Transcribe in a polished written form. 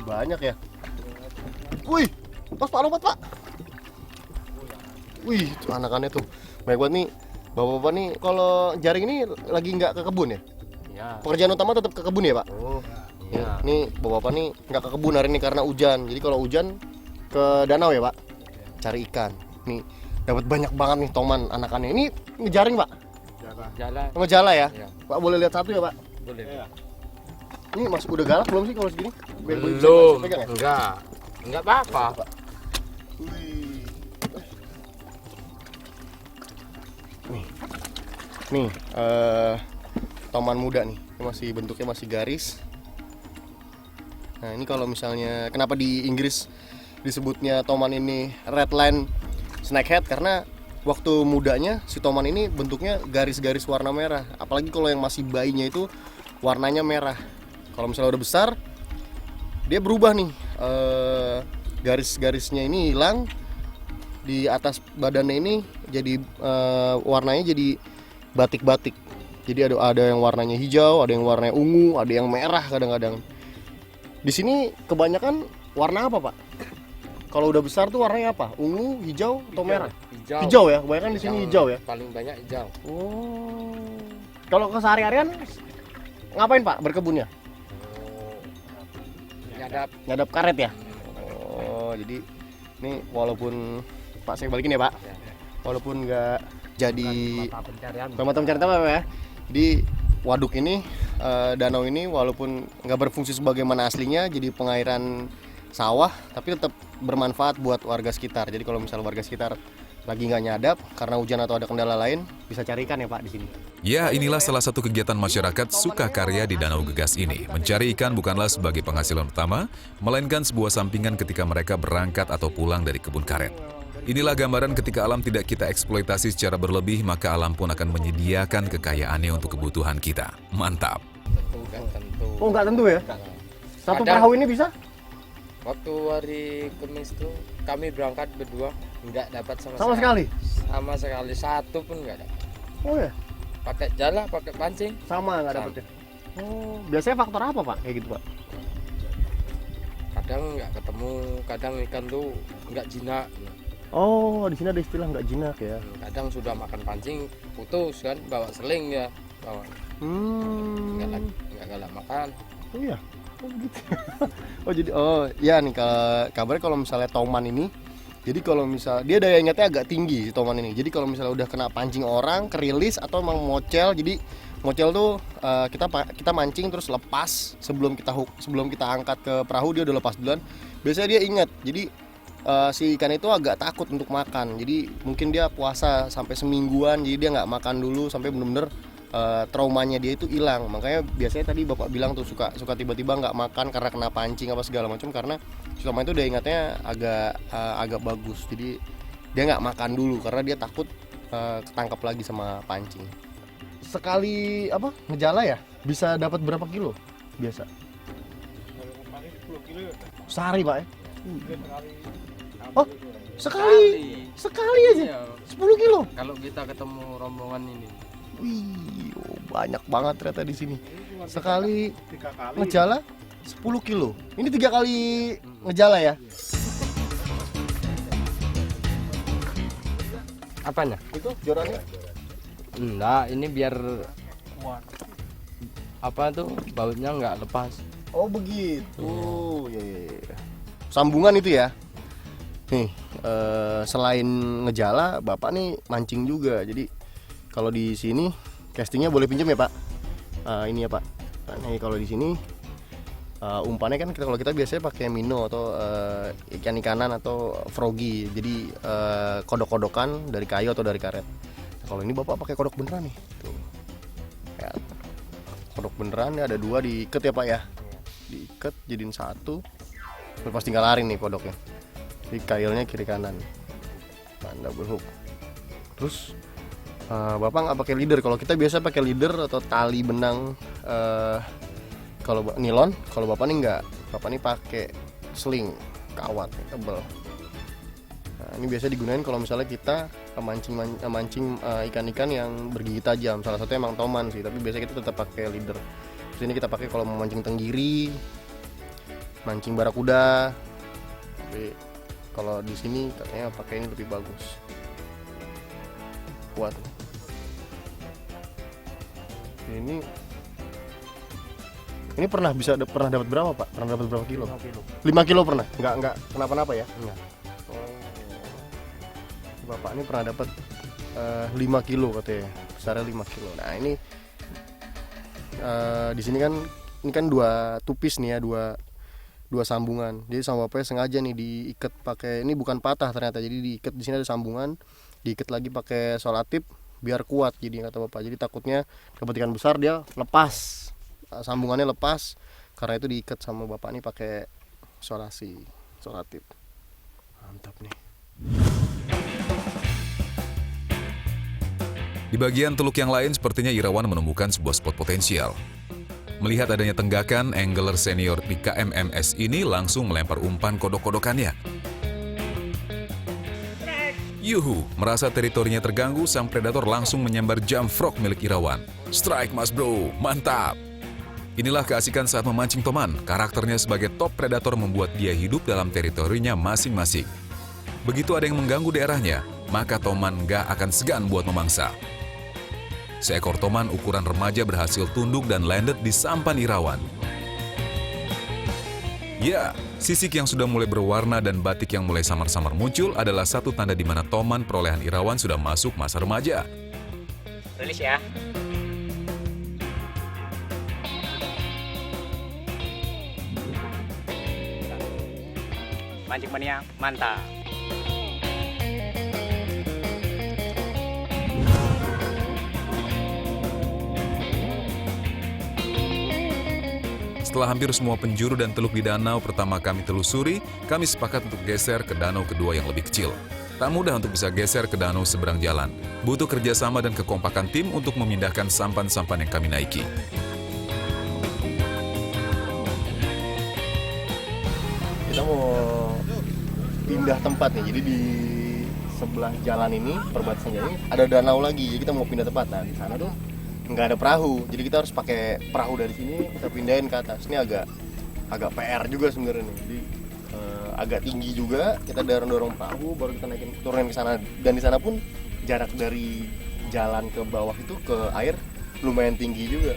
banyak ya. Wih, pas Pak lompat Pak. Wih, tuh anakannya tuh banyak banget nih. Bapak-bapak nih kalau jaring ini lagi nggak ke kebun ya? Iya. Pekerjaan utama tetap ke kebun ya Pak? Oh, iya. Nih bapak-bapak nih nggak ke kebun hari ini karena hujan. Jadi kalau hujan ke danau ya Pak, cari ikan. Nih dapat banyak banget nih toman anakannya. Ini ngejaring Pak? Jalan. Ngejala ya? Iya. Pak boleh lihat satu ya Pak? Boleh. Ini mas udah galak belum sih kalau segini? Biar boleh Belum. bisa pegang ya? Enggak apa-apa. Wih. Nih, toman muda nih, ini masih bentuknya masih garis. Nah ini kalau misalnya kenapa di Inggris disebutnya toman ini red line snakehead karena waktu mudanya si toman ini bentuknya garis-garis warna merah. Apalagi kalau yang masih bayinya itu warnanya merah. Kalau misalnya udah besar dia berubah nih, garis-garisnya ini hilang, di atas badannya ini jadi warnanya jadi batik-batik. Jadi ada yang warnanya hijau, ada yang warnanya ungu, ada yang merah kadang-kadang. Di sini kebanyakan warna apa Pak? Kalau udah besar tuh warnanya apa? Ungu, hijau, atau merah? Hijau. Hijau ya, kebanyakan di sini hijau ya. Paling banyak hijau. Oh. Kalau kesehari-harian ngapain Pak berkebunnya? Nyadap karet ya? Oh, jadi ini walaupun Pak saya balikin ya Pak. Walaupun nggak jadi Mata pencarian. mata pencarian apa ya? Di waduk ini, danau ini walaupun nggak berfungsi sebagaimana aslinya jadi pengairan sawah, tapi tetap bermanfaat buat warga sekitar. Jadi kalau misalnya warga sekitar lagi nggak nyadap karena hujan atau ada kendala lain, bisa cari ikan ya Pak di sini. Ya, inilah salah satu kegiatan masyarakat sukakarya di Danau Gegas ini. Mencari ikan bukanlah sebagai penghasilan utama, melainkan sebuah sampingan ketika mereka berangkat atau pulang dari kebun karet. Inilah gambaran ketika alam tidak kita eksploitasi secara berlebih, maka alam pun akan menyediakan kekayaannya untuk kebutuhan kita. Mantap! Tentu kan tentu. Oh nggak tentu ya? Satu Kadang- perahu ini bisa? Waktu hari Kamis tuh kami berangkat berdua nggak dapat Sama sekali? Sama sekali satu pun nggak dapat. Oh ya? Pakai jala, pakai pancing. Sama nggak Sama. dapetnya? Oh, biasanya faktor apa Pak kayak gitu Pak? Kadang nggak ketemu, kadang ikan tuh nggak jinak. Oh, di sini ada istilah nggak jinak ya? Kadang sudah makan pancing putus kan, bawa seling ya, bawa nggak galak makan. Oh iya. Oh gitu. Oh jadi ya nih kabarnya kalau misalnya toman ini, jadi kalau misal dia daya ingatnya agak tinggi si toman ini. Jadi kalau misalnya udah kena pancing orang, kerilis atau emang mocel, jadi mocel tuh kita mancing terus lepas sebelum kita angkat ke perahu dia udah lepas duluan. Biasanya dia ingat. Jadi si ikan itu agak takut untuk makan. Jadi mungkin dia puasa sampai semingguan, jadi dia nggak makan dulu sampai bener-bener traumanya dia itu hilang. Makanya biasanya tadi Bapak bilang tuh suka tiba-tiba nggak makan karena kena pancing apa segala macam, karena selama itu dia ingatnya agak bagus. Jadi dia nggak makan dulu karena dia takut ketangkap lagi sama pancing. Sekali ngejala ya bisa dapat berapa kilo biasa? Sehari Pak ya? Oh sekali aja Iya. 10 kilo. Kalau kita ketemu rombongan ini. Wih, banyak banget ternyata di sini. Sekali ngejala 10 kilo. Ini 3 kali ngejala ya? Apanya? Itu jorannya? Enggak, ini biar apa tuh bautnya nggak lepas. Oh begitu. Ya. Sambungan itu ya. Nih, selain ngejala, Bapak nih mancing juga. Jadi kalau di sini castingnya boleh pinjam ya Pak? Ini ya Pak. Nah, nih kalau di sini umpannya kan kalau kita biasanya pakai minnow atau ikan-ikanan atau froggy. Jadi kodok-kodokan dari kayu atau dari karet. Nah, kalau ini Bapak pakai kodok beneran nih. Tuh. Ya. Kodok beneran ya, ada 2 diikat ya Pak ya. Diikat jadiin 1. Lepas tinggal lari nih kodoknya. Di kailnya kiri kanan. Nah, double hook. Terus Bapak nggak pakai leader. Kalau kita biasa pakai leader atau tali benang kalau nilon. Kalau Bapak nih nggak. Bapak nih pakai sling kawat tebel. Nah, ini biasa digunain kalau misalnya kita mancing ikan-ikan yang bergigi tajam. Salah satu emang toman sih, tapi biasa kita tetap pakai leader. Terus ini kita pakai kalau mau mancing tenggiri, mancing barakuda. Tapi kalau di sini katanya pakai ini lebih bagus, kuat. Ini pernah dapat berapa Pak? Pernah dapat berapa kilo? 5 kilo pernah? Nggak kenapa-napa ya? Enggak. Oh. Bapak ini pernah dapat 5 kilo katanya, besarnya 5 kilo. Nah ini di sini kan ini kan 2 tupis nih ya, dua sambungan. Jadi sama bapaknya sengaja nih diikat pakai, ini bukan patah ternyata, jadi diikat di sini ada sambungan, diikat lagi pakai solatip biar kuat. Jadi kata bapak, jadi takutnya dapat ikan besar dia lepas, sambungannya lepas, karena itu diikat sama bapak nih pakai solatip. Mantap nih. Di bagian teluk yang lain sepertinya Irawan menemukan sebuah spot potensial. Melihat adanya tenggakan, angler senior di KMMS ini langsung melempar umpan kodok-kodokannya. Yuhu, merasa teritorinya terganggu, sang predator langsung menyambar jump frog milik Irawan. Strike mas bro, mantap! Inilah keasikan saat memancing Toman. Karakternya sebagai top predator membuat dia hidup dalam teritorinya masing-masing. Begitu ada yang mengganggu daerahnya, maka Toman gak akan segan buat memangsa. Seekor Toman ukuran remaja berhasil tunduk dan landed di sampan Irawan. Ya, sisik yang sudah mulai berwarna dan batik yang mulai samar-samar muncul adalah satu tanda di mana Toman perolehan Irawan sudah masuk masa remaja. Rilis ya. Mancing mania mantap. Setelah hampir semua penjuru dan teluk di danau pertama kami telusuri, kami sepakat untuk geser ke danau kedua yang lebih kecil. Tak mudah untuk bisa geser ke danau seberang jalan. Butuh kerjasama dan kekompakan tim untuk memindahkan sampan-sampan yang kami naiki. Kita mau pindah tempat nih, jadi di sebelah jalan ini, perbatasan jalan ini ada danau lagi, jadi kita mau pindah tempat. Nah di sana tuh nggak ada perahu, jadi kita harus pakai perahu dari sini kita pindahin ke atas. Ini agak PR juga sebenarnya nih, jadi agak tinggi juga. Kita dorong perahu baru kita naikin turunin ke sana, dan di sana pun jarak dari jalan ke bawah itu ke air lumayan tinggi juga.